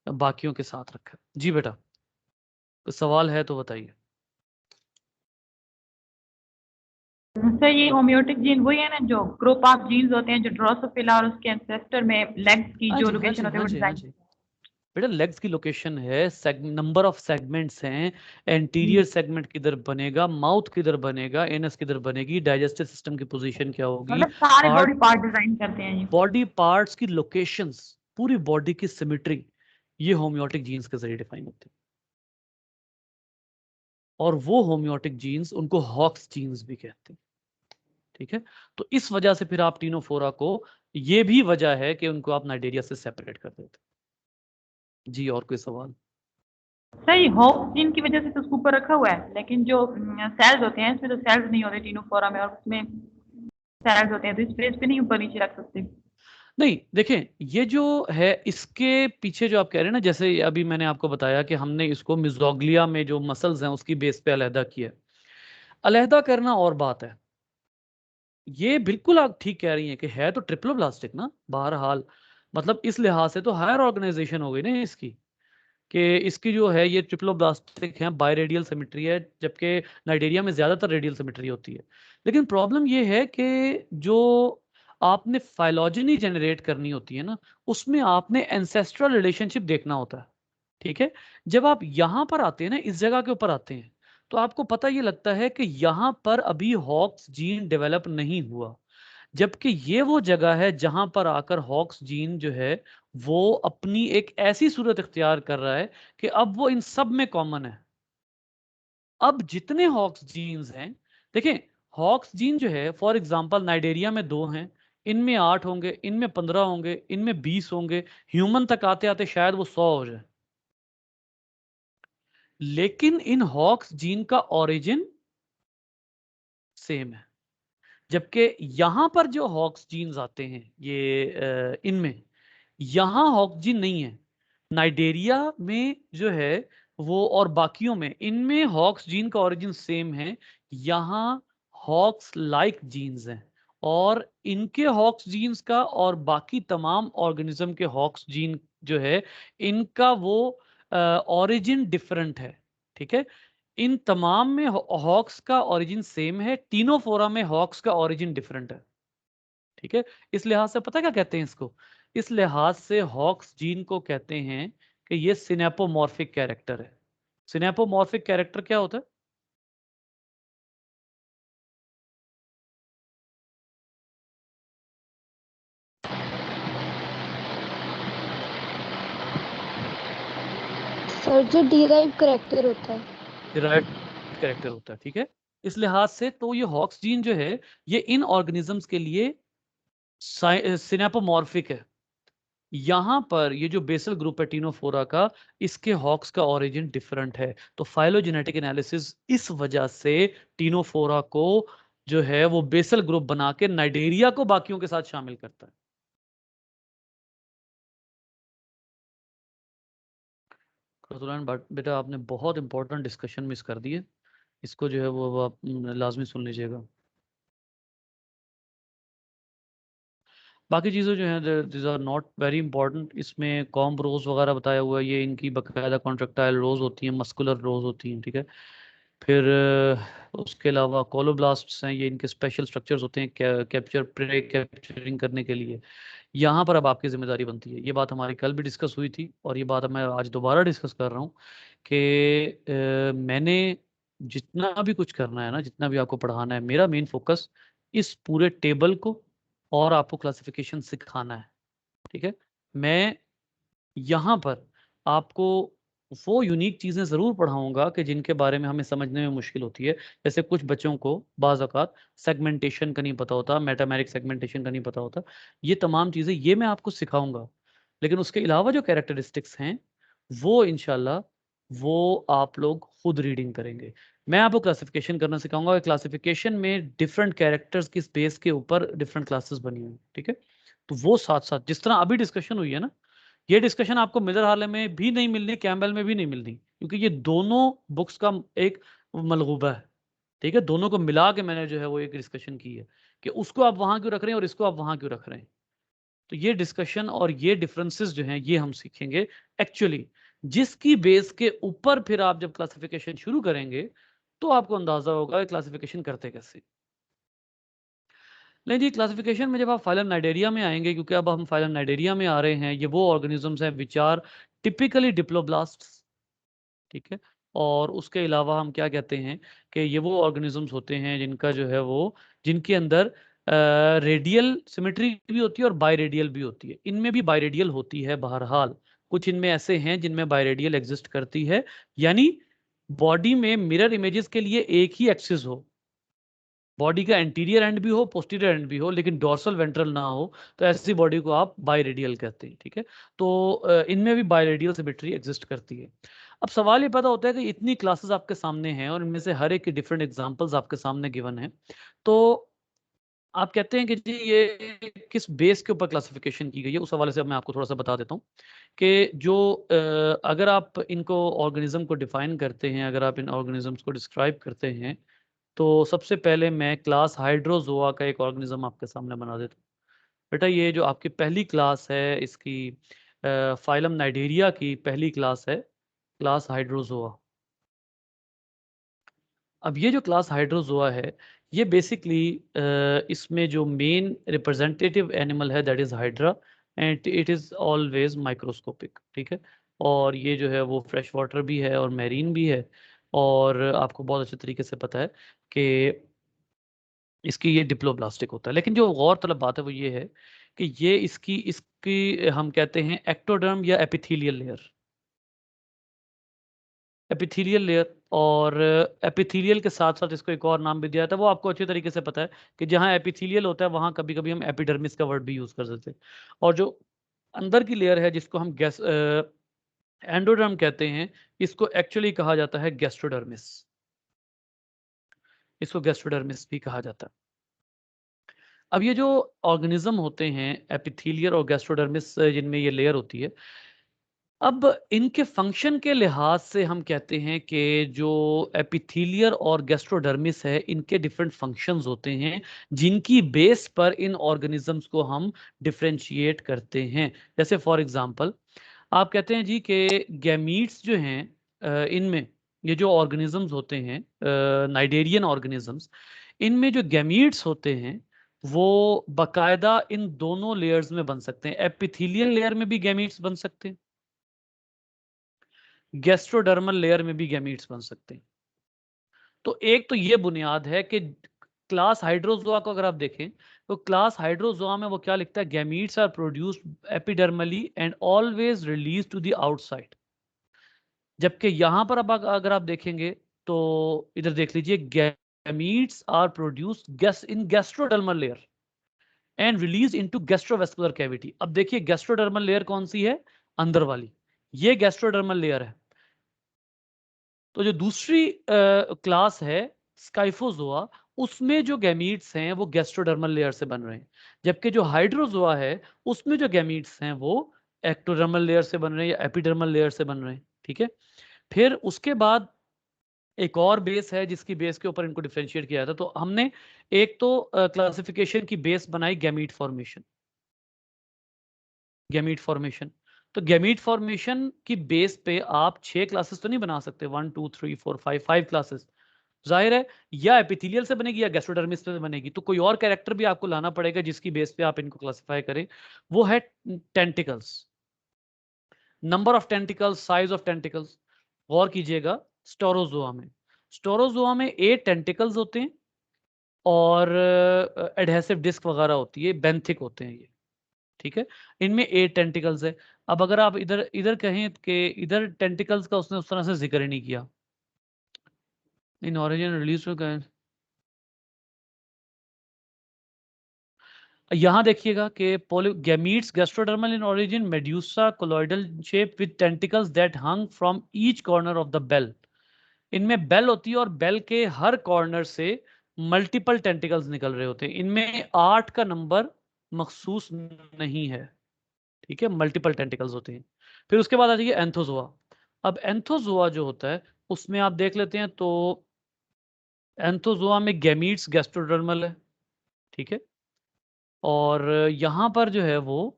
बाकियों के साथ रखा है। जी बेटा, तो सवाल है तो बताइए। सर ये होम्योटिक जीन वही है ना जो ग्रुप ऑफ जीन्स होते हैं जो ड्रोसोफिला और उसके एंसेस्टर में लेग्स की हाँ जो जी, हाँ लोकेशन जी, होती है हाँ वो जी, हाँ डिजाइन। जी बेटा, लेग्स की लोकेशन है, नंबर ऑफ सेगमेंट्स हैं, एंटीरियर सेगमेंट किधर बनेगा, माउथ किधर बनेगा, एनस किधर बनेगी, डाइजेस्टिव सिस्टम की पोजीशन क्या होगी, मतलब सारे हार्ट, बॉडी पार्ट डिजाइन करते हैं ये। बॉडी पार्ट्स की लोकेशंस, पूरी बॉडी की सिमेट्री, ये होम्योटिक जीन्स के जरिए डिफाइन होती है। और वो होम्योटिक जीन्स उनको हॉक्स जीन्स भी कहते हैं। ठीक है, तो इस वजह से फिर आप टीनोफोरा को, ये भी वजह है कि उनको आप नाइजेरिया से सेपरेट कर देते। जी, और कोई सवाल? सही, हॉक्स जीन की वजह से तो उसको ऊपर रखा हुआ है, लेकिन जो सेल्स होते हैं इसमें तो सेल्स नहीं होते टीनोफोरा में, और उसमें सेल्स होते हैं तो इस पेज पे नहीं ऊपर नीचे रख सकते। नहीं, देखें, ये जो है इसके पीछे जो आप कह रहे हैं ना, जैसे अभी मैंने आपको बताया कि हमने इसको मिजोग्लिया में जो मसल्स हैं उसकी बेस पे अलहदा किया है। अलहदा करना और बात है, ये बिल्कुल आप ठीक कह रही हैं कि है तो ट्रिप्लोब्लास्टिक ना, बहरहाल मतलब इस लिहाज से तो हायर ऑर्गेनाइजेशन हो गई ना इसकी, कि इसकी जो है ये ट्रिप्लोब्लास्टिक है, बायरेडियल सिमेट्री है, जबकि नाइजेरिया में ज्यादातर रेडियल सिमेट्री होती है। लेकिन प्रॉब्लम ये है कि जो आपने फाइलॉजेनी जनरेट करनी होती है ना, उसमें आपने एंसेस्ट्रल रिलेशनशिप देखना होता है। ठीक है, जब आप यहां पर आते हैं ना, इस जगह के ऊपर आते हैं, तो आपको पता ये लगता है कि यहां पर अभी हॉक्स जीन डेवलप नहीं हुआ, जबकि ये वो जगह है जहां पर आकर हॉक्स जीन जो है वो अपनी एक ऐसी सूरत इख्तियार कर रहा है कि अब वो इन सब में कॉमन है। अब जितने हॉक्स जीन्स हैं, देखें, हॉक्स जीन जो है फॉर एग्जांपल नाइजेरिया में 2 हैं, इनमें 8 होंगे, इनमें 15 होंगे, इनमें 20 होंगे, ह्यूमन तक आते आते शायद वो 100 हो जाए। लेकिन इन हॉक्स जीन का ओरिजिन सेम है, जबकि यहां पर जो हॉक्स जीन्स आते हैं ये इनमें, यहां हॉक्स जीन नहीं है। नाइजेरिया में जो है वो और बाकियों में, इनमें हॉक्स जीन का ओरिजिन सेम है, यहां हॉक्स लाइक जीन्स हैं, और इनके हॉक्स जीन्स का और बाकी तमाम ऑर्गेनिज्म के हॉक्स जीन जो है, इनका वो ओरिजिन डिफरेंट है। ठीक है, इन तमाम में हॉक्स का ओरिजिन सेम है, तीनों फोरा में हॉक्स का ओरिजिन डिफरेंट है। ठीक है, इस लिहाज से पता क्या कहते हैं इसको, इस लिहाज से हॉक्स जीन को कहते हैं कि ये सिनेपोमॉर्फिक कैरेक्टर है। सिनेपोमॉर्फिक कैरेक्टर क्या होता है? सर जो डिराइव करैक्टर होता है। डिराइव्ड कैरेक्टर होता है। ठीक है, इस लिहाज से तो ये हॉक्स जीन जो है ये इन ऑर्गेनिजम्स के लिए सिनेपोमॉर्फिक है। यहां पर ये जो बेसल ग्रुप है टीनोफोरा का, इसके हॉक्स का ओरिजिन डिफरेंट है, तो फाइलोजेनेटिक एनालिसिस इस वजह से टीनोफोरा को जो है वो बेसल ग्रुप बना के नाइजेरिया को बाकियों के साथ शामिल करता है। बेटा, आपने बहुत इंपॉर्टेंट डिस्कशन मिस कर दी है, इसको जो है वो आप लाजमी सुन लीजिएगा। बाकी चीज़ें जो हैं this are not very important, इसमें कॉम्ब रोज वगैरह बताया हुआ है, ये इनकी बकायदा कॉन्ट्रेक्टाइल रोज होती हैं, मस्कुलर रोज होती हैं। ठीक है, फिर उसके अलावा कोलोब्लास्ट्स हैं, ये इनके स्पेशल स्ट्रक्चर्स होते हैं कैप्चर प्रे कैप्चरिंग करने के लिए। यहाँ पर अब आपकी जिम्मेदारी बनती है, ये बात हमारी कल भी डिस्कस हुई थी और ये बात मैं आज दोबारा डिस्कस कर रहा हूँ कि मैंने जितना भी कुछ करना है ना, जितना भी आपको पढ़ाना है, मेरा मेन फोकस इस पूरे टेबल को और आपको क्लासिफिकेशन सिखाना है। ठीक है, मैं यहाँ पर आपको वो यूनिक चीज़ें ज़रूर पढ़ाऊंगा कि जिनके बारे में हमें समझने में मुश्किल होती है। जैसे कुछ बच्चों को बाज़ औक़ात सेगमेंटेशन का नहीं पता होता, मेटामेरिक सेगमेंटेशन का नहीं पता होता, ये तमाम चीज़ें ये मैं आपको सिखाऊंगा। लेकिन उसके अलावा जो कैरेक्टरिस्टिक्स हैं वो इंशाल्लाह वो आप लोग खुद रीडिंग करेंगे। मैं आपको क्लासिफिकेशन करना सिखाऊंगा, क्लासिफिकेशन में डिफरेंट कैरेक्टर्स की स्पेस के ऊपर डिफरेंट क्लासेस बनी हुई हैं। ठीक है, तो वो साथ साथ जिस तरह अभी डिस्कशन हुई है ना, ये डिस्कशन आपको मिजर हाले में भी नहीं मिलनी, कैम्बेल में भी नहीं मिलनी, क्योंकि ये दोनों बुक्स का एक मलगूबा है। ठीक है, दोनों को मिला के मैंने जो है वो एक डिस्कशन की है कि उसको आप वहां क्यों रख रहे हैं और इसको आप वहां क्यों रख रहे हैं। तो ये डिस्कशन और ये डिफरेंसेस जो हैं ये हम सीखेंगे एक्चुअली, जिसकी बेस के ऊपर फिर आप जब क्लासिफिकेशन शुरू करेंगे तो आपको अंदाजा होगा क्लासिफिकेशन करते कैसे। नहीं जी, क्लासिफिकेशन में जब आप फाइलम नाइडेरिया में आएंगे, क्योंकि अब हम फाइलम नाइडेरिया में आ रहे हैं, ये वो ऑर्गेनिजम्स हैं विच आर टिपिकली डिप्लोब्लास्ट्स, ठीक है। और उसके अलावा हम क्या कहते हैं कि ये वो ऑर्गेनिजम्स होते हैं जिनका जो है वो, जिनके अंदर रेडियल सिमेट्री भी होती है और बायरेडियल भी होती है। इनमें भी बायरेडियल होती है बहरहाल, कुछ इनमें ऐसे हैं जिनमें बायरेडियल एग्जिस्ट करती है, यानी बॉडी में मिरर इमेजेस के लिए एक ही एक्सिस हो, बॉडी का एंटीरियर एंड भी हो पोस्टीरियर एंड भी हो, लेकिन डोर्सल वेंट्रल ना हो, तो ऐसी बॉडी को आप बायरेडियल कहते हैं, ठीक है। तो इनमें भी बायरेडियल सिमेट्री एग्जिस्ट करती है। अब सवाल ये पैदा होता है कि इतनी क्लासेस आपके सामने हैं और इनमें से हर एक की डिफरेंट एग्जांपल्स आपके सामने गिवन है, तो आप कहते हैं कि जी ये किस बेस के ऊपर क्लासिफिकेशन की गई है, उस हवाले से मैं आपको थोड़ा सा बता देता हूँ कि जो अगर आप इनको ऑर्गेनिज्म को डिफाइन करते हैं, अगर आप इन ऑर्गेनिजम्स को डिस्क्राइब करते हैं, तो सबसे पहले मैं क्लास हाइड्रोजोआ का एक ऑर्गेनिज्म आपके सामने बना देता हूँ। बेटा ये जो आपकी पहली क्लास है, इसकी फाइलम नाइडेरिया की पहली क्लास है क्लास हाइड्रोजोआ। अब ये जो क्लास हाइड्रोजोआ है, ये बेसिकली इसमें जो मेन रिप्रेजेंटेटिव एनिमल है that is hydra, and it is always microscopic, ठीक है। और ये जो है वो फ्रेश वाटर भी है और मैरीन भी है, और आपको बहुत अच्छे तरीके से पता है कि इसकी ये डिप्लोब्लास्टिक होता है। लेकिन जो गौर तलब बात है वो ये है कि ये इसकी इसकी हम कहते हैं एक्टोडर्म या एपिथेलियल लेयर, एपिथेलियल लेयर। और एपिथेलियल के साथ साथ इसको एक और नाम भी दिया था, वो आपको अच्छी तरीके से पता है कि जहाँ एपिथेलियल होता है वहाँ कभी कभी हम एपिडर्मिस का वर्ड भी यूज कर सकते हैं। और जो अंदर की लेयर है जिसको हम गैस एंडोडर्म कहते हैं, इसको एक्चुअली कहा जाता है गैस्ट्रोडर्मिस, इसको गैस्ट्रोडर्मिस भी कहा जाता है। अब ये जो ऑर्गेनिज्म होते हैं एपिथेलियल और गैस्ट्रोडर्मिस जिनमें ये लेयर होती है, अब इनके फंक्शन के लिहाज से हम कहते हैं कि जो एपिथेलियल और गैस्ट्रोडर्मिस है इनके डिफरेंट फंक्शंस होते हैं, जिनकी बेस पर इन ऑर्गेनिजम्स को हम डिफरेंशिएट करते हैं। जैसे फॉर एग्जांपल आप कहते हैं जी कि गैमीट्स जो हैं, इनमें ये जो ऑर्गेनिजम्स होते हैं नाइडेरियन ऑर्गेनिजम्स, इनमें जो गैमीट्स होते हैं वो बकायदा इन दोनों लेयर्स में बन सकते हैं। एपिथेलियल लेयर में भी गैमीट्स बन सकते हैं, गैस्ट्रोडर्मल लेयर में भी गैमीट्स बन सकते हैं। तो एक तो ये बुनियाद है कि क्लास हाइड्रोजोआ को अगर आप देखें तो क्लास हाइड्रोजोआ में वो क्या लिखता है, gametes are produced epidermally and always release to the outside. जबकि यहां पर अब अगर आप देखेंगे तो इधर देख लीजिए, gametes are produced in gastrodermal layer and release into gastrovascular cavity. अब देखिए गैस्ट्रोडर्मल लेयर कौन सी है, अंदर वाली, ये गैस्ट्रोडर्मल लेयर है। तो जो दूसरी क्लास है स्काइफोजोआ, उसमें जो गैमीट्स हैं वो गैस्ट्रोडर्मल लेयर से बन रहे हैं, जबकि जो हाइड्रोजोआ है उसमें जो गैमीट्स हैं वो एक्टोडर्मल लेयर से बन रहे हैं या एपिडर्मल लेयर से बन रहे हैं, ठीक है। फिर उसके बाद एक और बेस है जिसकी बेस के ऊपर इनको डिफरेंशिएट किया था। तो हमने एक तो क्लासिफिकेशन की बेस बनाई गैमीट फॉर्मेशन, गैमीट फॉर्मेशन। तो गैमीट फॉर्मेशन की बेस पे आप 6 क्लासेस तो नहीं बना सकते, 1 2 3 4 5 क्लासेस, जाहिर है या एपिथेलियल से बनेगी या गैस्ट्रोडर्मिस से बनेगी। तो कोई और कैरेक्टर भी आपको लाना पड़ेगा जिसकी बेस पे आप इनको क्लासिफाई करें, वो है tentacles, number of tentacles, size of tentacles. गौर कीजिएगा, स्टोरोजोआ में, स्टोरोजोआ में 8 टेंटिकल्स होते हैं और एडहेसिव डिस्क वगैरह होती है, बेंथिक होते हैं ये, ठीक है। इनमें 8 टेंटिकल्स है। अब अगर आप इधर इधर कहें कि इधर टेंटिकल्स का उसने उस तरह से जिक्र ही नहीं किया, इन ऑरिजिन रिलीज में कहें, यहां देखिएगा कि gametes gastrodermal in origin, medusa colloidal shape with tentacles that hung from each corner of the bell. इनमें बेल होती है और बेल के हर कॉर्नर से मल्टीपल टेंटिकल्स निकल रहे होते हैं। इनमें 8 का नंबर मखसूस नहीं है, ठीक है, मल्टीपल टेंटिकल्स होते हैं। फिर उसके बाद आ जाइए एंथोजोआ। अब एंथोजोआ जो होता है उसमें आप देख लेते हैं तो एंथोजोआ में गैमीट्स गैस्ट्रोडर्मल है, ठीक है। और यहाँ पर जो है वो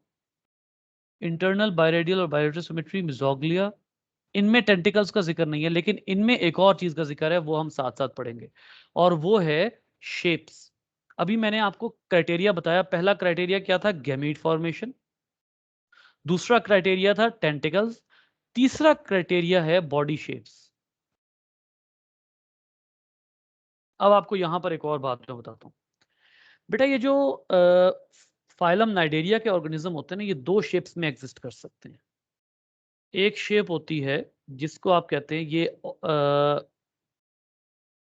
इंटरनल बायरेडियल और बायलेटरल सिमेट्री, मिजोग्लिया, इनमें टेंटिकल्स का जिक्र नहीं है, लेकिन इनमें एक और चीज का जिक्र है, वो हम साथ साथ पढ़ेंगे, और वो है शेप्स। अभी मैंने आपको क्राइटेरिया बताया। पहला क्राइटेरिया क्या था? Gamete formation. दूसरा क्राइटेरिया था टेंटिकल्स। तीसरा क्राइटेरिया है बॉडी शेप्स। अब आपको यहां पर एक और बात मैं बताता हूं। बेटा ये जो फाइलम नाइडेरिया के ऑर्गेनिज्म होते हैं ना, ये दो शेप्स में एग्जिस्ट कर सकते हैं। एक शेप होती है जिसको आप कहते हैं ये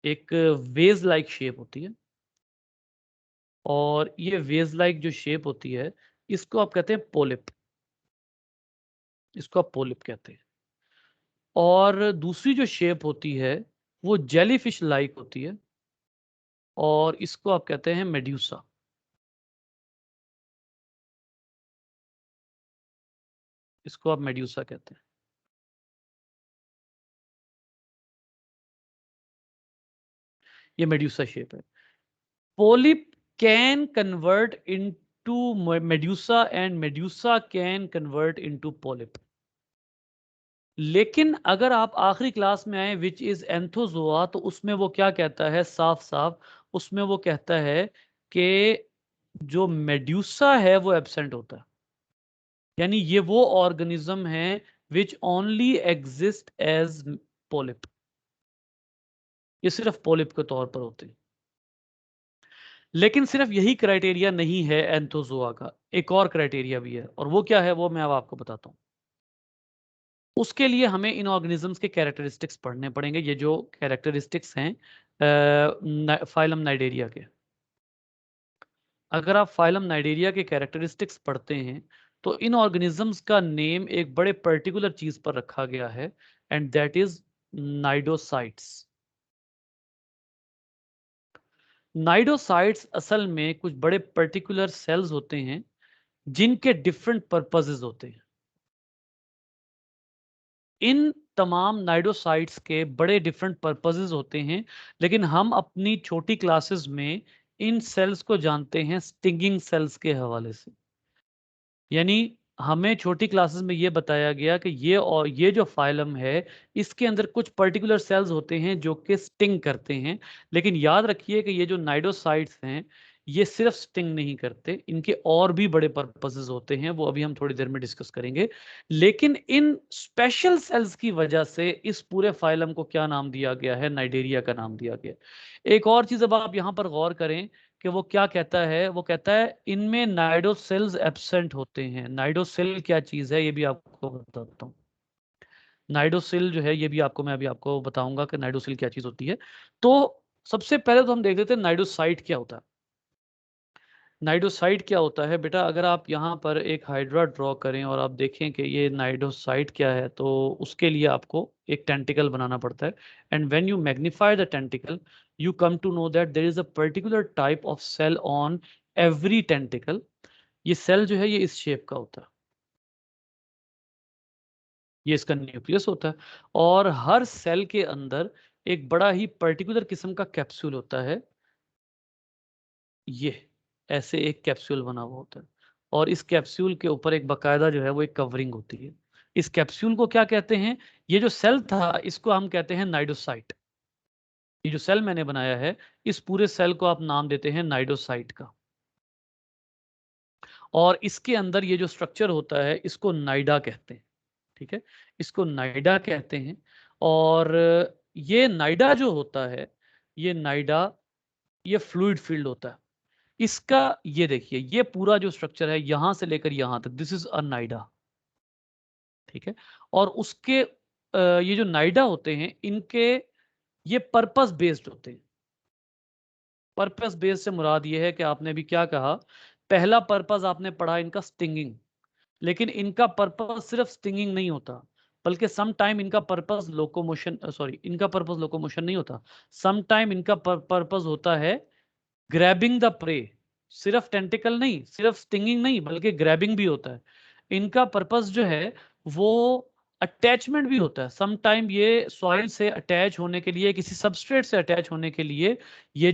एक वेज लाइक शेप होती है, और ये वेज लाइक जो शेप होती है इसको आप कहते हैं पोलिप। इसको आप पोलिप कहते हैं। और दूसरी जो शेप होती है वो जेलीफिश लाइक होती है, और इसको आप कहते हैं मेड्यूसा। इसको आप मेड्यूसा कहते हैं। ये मेड्यूसा शेप है। Polyp can convert into medusa and medusa can convert into polyp. लेकिन अगर आप आखिरी क्लास में आए विच इज एंथोजोआ, तो उसमें वो क्या कहता है साफ साफ? उसमें वो कहता है कि जो मेड्यूसा है वो एब्सेंट होता है। यानी ये वो ऑर्गेनिज्म है which only exist as polyp. ये सिर्फ पोलिप के तौर पर होते हैं। लेकिन सिर्फ यही क्राइटेरिया नहीं है एंथोजोआ का, एक और क्राइटेरिया भी है, और वो क्या है वो मैं अब आपको बताता हूं। उसके लिए हमें इन ऑर्गेनिजम्स के कैरेक्टरिस्टिक्स पढ़ने पड़ेंगे। ये जो कैरेक्टरिस्टिक्स हैं फाइलम नाइडेरिया के, अगर आप फाइलम नाइडेरिया के कैरेक्टरिस्टिक्स पढ़ते हैं तो इन ऑर्गेनिजम्स का नेम एक बड़े पर्टिकुलर चीज पर रखा गया है, एंड दैट इज नाइडोसाइट्स। नाइडोसाइट्स असल में कुछ बड़े पर्टिकुलर सेल्स होते हैं जिनके डिफरेंट पर्पसेस होते हैं। इन तमाम नाइडोसाइट्स के बड़े डिफरेंट पर्पसेस होते हैं, लेकिन हम अपनी छोटी क्लासेस में इन सेल्स को जानते हैं स्टिंगिंग सेल्स के हवाले से। यानी हमें छोटी क्लासेस में ये बताया गया कि ये जो फाइलम है इसके अंदर कुछ पर्टिकुलर सेल्स होते हैं जो कि स्टिंग करते हैं। लेकिन याद रखिए कि ये जो नाइडोसाइट्स हैं ये सिर्फ स्टिंग नहीं करते, इनके और भी बड़े पर्पसेस होते हैं, वो अभी हम थोड़ी देर में डिस्कस करेंगे। लेकिन इन स्पेशल सेल्स की वजह से इस पूरे फाइलम को क्या नाम दिया गया है? नाइडेरिया का नाम दिया गया। एक और चीज अब आप यहां पर गौर करें कि वो क्या कहता है। वो कहता है इनमें नाइडोसेल्स एब्सेंट होते हैं। नाइडोसेल क्या चीज है ये भी आपको बताता हूँ। नाइडोसेल जो है ये भी आपको मैं अभी आपको बताऊंगा कि नाइडोसेल क्या चीज होती है। तो सबसे पहले तो हम देख लेते हैं नाइडोसाइट क्या होता है। नाइडोसाइट क्या होता है बेटा? अगर आप यहाँ पर एक हाइड्रा ड्रॉ करें और आप देखें कि ये नाइडोसाइट क्या है, तो उसके लिए आपको एक टेंटिकल बनाना पड़ता है। And when you magnify the tentacle you come to know that there is a particular type of cell on every tentacle। ये सेल जो है ये इस शेप का होता है, ये इसका न्यूक्लियस होता है, और हर सेल के अंदर एक बड़ा ही पर्टिकुलर किस्म का कैप्सूल होता है। ये ऐसे एक कैप्सूल बना हुआ होता है, और इस कैप्सूल के ऊपर एक बकायदा जो है वो एक कवरिंग होती है। इस कैप्सूल को क्या कहते हैं? ये जो सेल था इसको हम कहते हैं नाइडोसाइट। ये जो सेल मैंने बनाया है इस पूरे सेल को आप नाम देते हैं नाइडोसाइट का। और इसके अंदर ये जो स्ट्रक्चर होता है इसको नाइडा कहते हैं। ठीक है, इसको नाइडा कहते हैं। और ये नाइडा जो होता है, ये नाइडा ये फ्लूइड फील्ड होता है इसका। ये देखिए ये पूरा जो स्ट्रक्चर है यहां से लेकर यहां तक, दिस इज अ नाइडा। ठीक है, और उसके ये जो नाइडा होते हैं इनके ये पर्पस बेस्ड होते हैं। पर्पस बेस्ड से मुराद ये है कि आपने भी क्या कहा, पहला पर्पस आपने पढ़ा इनका स्टिंगिंग। लेकिन इनका पर्पस सिर्फ स्टिंगिंग नहीं होता, बल्कि सम टाइम इनका पर्पस लोकोमोशन, सॉरी इनका पर्पस लोकोमोशन नहीं होता। सम टाइम इनका पर्पस होता है ग्रैबिंग द प्रे। सिर्फ टेंटिकल नहीं, सिर्फ स्टिंगिंग नहीं, बल्कि ग्रैबिंग भी होता है। इनका पर्पस जो है वो अटैचमेंट भी होता है। सम टाइम ये सॉइल से अटैच होने के लिए, किसी सबस्ट्रेट से अटैच होने के लिए ये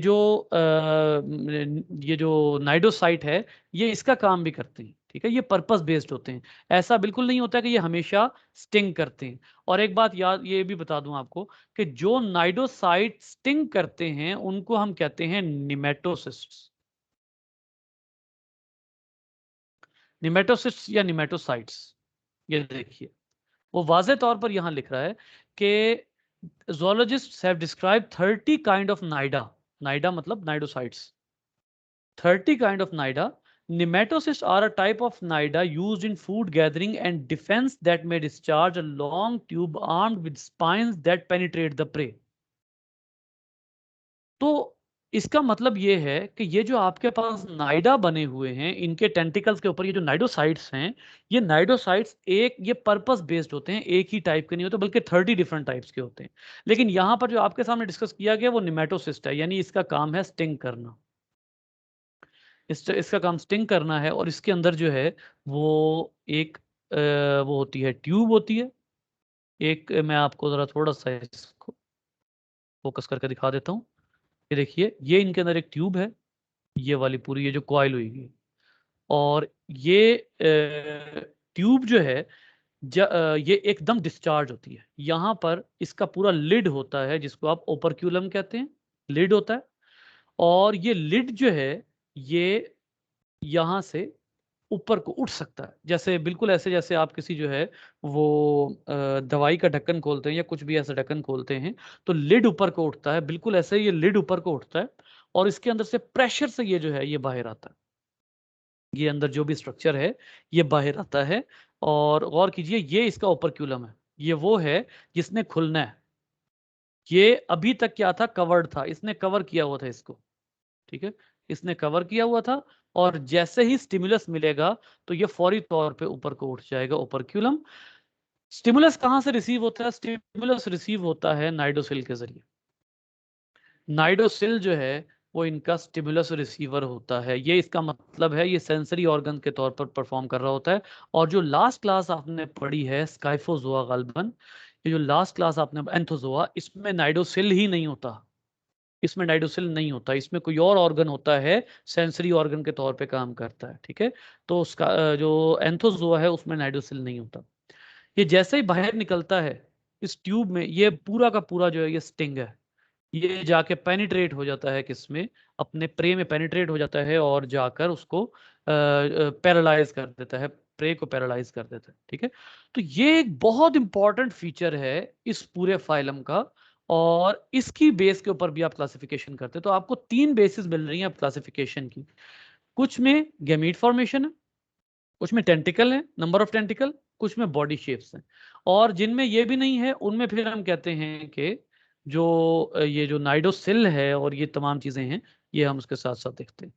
जो नाइडोसाइट है ये इसका काम भी करते हैं। ठीक है, ये पर्पस बेस्ड होते हैं। ऐसा बिल्कुल नहीं होता कि ये हमेशा स्टिंग करते हैं। और एक बात याद ये भी बता दूं आपको कि जो नाइडोसाइट स्टिंग करते हैं उनको हम कहते हैं निमेटोसिस्ट्स। निमेटोसिस्ट्स या निमेटोसाइट्स, ये देखिए वो वाज़े तौर पर यहां लिख रहा है कि zoologists have described 30 kind of nida. Nida मतलब नाइडोसाइट्स। 30 kind of nida. Nematocysts are a type of nida used in food gathering and defense that may discharge a long tube armed with spines that penetrate the prey. तो इसका मतलब ये है कि ये जो आपके पास नाइडा बने हुए हैं इनके टेंटिकल्स के ऊपर ये जो नाइडोसाइट्स हैं, ये नाइडोसाइट्स ये पर्पस बेस्ड होते हैं, एक ही टाइप के नहीं होते बल्कि 30 डिफरेंट टाइप्स के होते हैं। लेकिन यहां पर जो आपके सामने डिस्कस किया गया वो निमेटोसिस्ट है, यानी इसका काम है स्टिंग करना। इसका काम स्टिंग करना है और इसके अंदर जो है वो एक वो होती है, ट्यूब होती है एक। मैं आपको जरा थोड़ा सा इसको फोकस करके दिखा देता हूँ। ये देखिए, ये इनके अंदर एक ट्यूब है, ये वाली पूरी ये जो कॉइल हुई है, और ये ट्यूब जो है ये एकदम डिस्चार्ज होती है। यहां पर इसका पूरा लिड होता है जिसको आप ओपरक्यूलम कहते हैं, लिड होता है। और ये लिड जो है ये यहां से ऊपर को उठ सकता है, जैसे बिल्कुल ऐसे जैसे आप किसी जो है वो दवाई का ढक्कन खोलते हैं या कुछ भी ऐसा ढक्कन खोलते हैं तो लिड ऊपर को उठता है, बिल्कुल ऐसे ये लिड ऊपर को उठता है और इसके अंदर से प्रेशर से ये जो है ये बाहर आता है। ये अंदर जो भी स्ट्रक्चर है ये बाहर आता है। और गौर कीजिए, ये इसका ओपरक्यूलम है, ये वो है जिसने खुलना है। ये अभी तक क्या था, कवर्ड था, इसने कवर किया हुआ था इसको। ठीक है, इसने कवर किया हुआ था और जैसे ही स्टिमुलस मिलेगा तो ये फौरी तौर पे ऊपर को उठ जाएगा, ओपरक्यूलम। स्टिमुलस कहां से रिसीव होता है? स्टिमुलस रिसीव होता है नाइडोसिल के जरिए। नाइडोसिल जो है वो इनका स्टिमुलस रिसीवर होता है। ये इसका मतलब है ये सेंसरी ऑर्गन के तौर पर परफॉर्म कर रहा होता है। और जो लास्ट क्लास आपने पढ़ी है स्काइफोजोआ गालबन, ये जो लास्ट क्लास आपने एंथोजोआ, इसमें नाइडोसिल ही नहीं होता। इसमें नाइडोसिल नहीं होता, इसमें कोई और ऑर्गन होता है, सेंसरी ऑर्गन के तौर पे काम करता है। ठीक है, तो उसका जो एंथोजोआ है उसमें नाइडोसिल नहीं होता। ये जैसे ही बाहर निकलता है इस ट्यूब में, ये पूरा का पूरा जो है ये स्टिंग है, ये जाके पेनिट्रेट हो जाता है किसमें, अपने प्रे में पेनिट्रेट हो जाता है और जाकर उसको पैरालाइज कर देता है, प्रे को पैरालाइज कर देता है। ठीक है, तो ये एक बहुत इंपॉर्टेंट फीचर है इस पूरे फाइलम का। और इसकी बेस के ऊपर भी आप क्लासिफिकेशन करते हैं, तो आपको 3 बेसिस मिल रही हैं क्लासिफिकेशन की। कुछ में गैमीट फॉर्मेशन है, कुछ में टेंटिकल है, नंबर ऑफ टेंटिकल, कुछ में बॉडी शेप्स हैं, और जिनमें ये भी नहीं है उनमें फिर हम कहते हैं कि जो ये जो नाइडोसिल है और ये तमाम चीजें हैं ये हम उसके साथ साथ देखते हैं।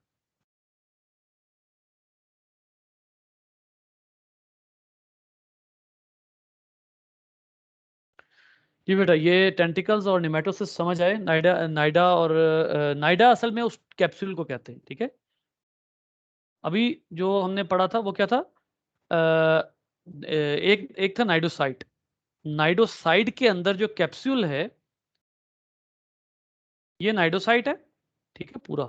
जी बेटा, ये टेंटिकल्स और निमेटोसिस समझ आए। नाइडा नाइडा और नाइडा असल में उस कैप्सूल को कहते हैं। ठीक है, अभी जो हमने पढ़ा था वो क्या था? अ, एक एक था नाइडोसाइट। नाइडोसाइट के अंदर जो कैप्सूल है ये नाइडोसाइट है। ठीक है, पूरा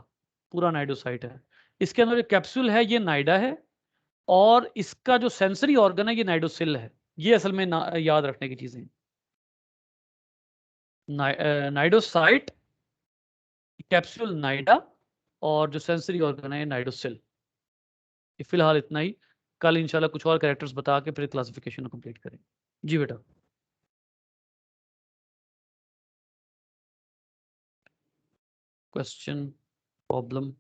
पूरा नाइडोसाइट है। इसके अंदर जो कैप्सूल है ये नाइडा है, और इसका जो सेंसरी ऑर्गन है ये नाइडोसिल है। ये असल में याद रखने की चीजें। नाइडोसाइट, कैप्सूल नाइडा, और जो सेंसरी ऑर्गन है ये नाइडोसिल। ये फिलहाल इतना ही। कल इंशाल्लाह कुछ और कैरेक्टर्स बता के फिर क्लासिफिकेशन कंप्लीट करेंगे। जी बेटा। Question, problem?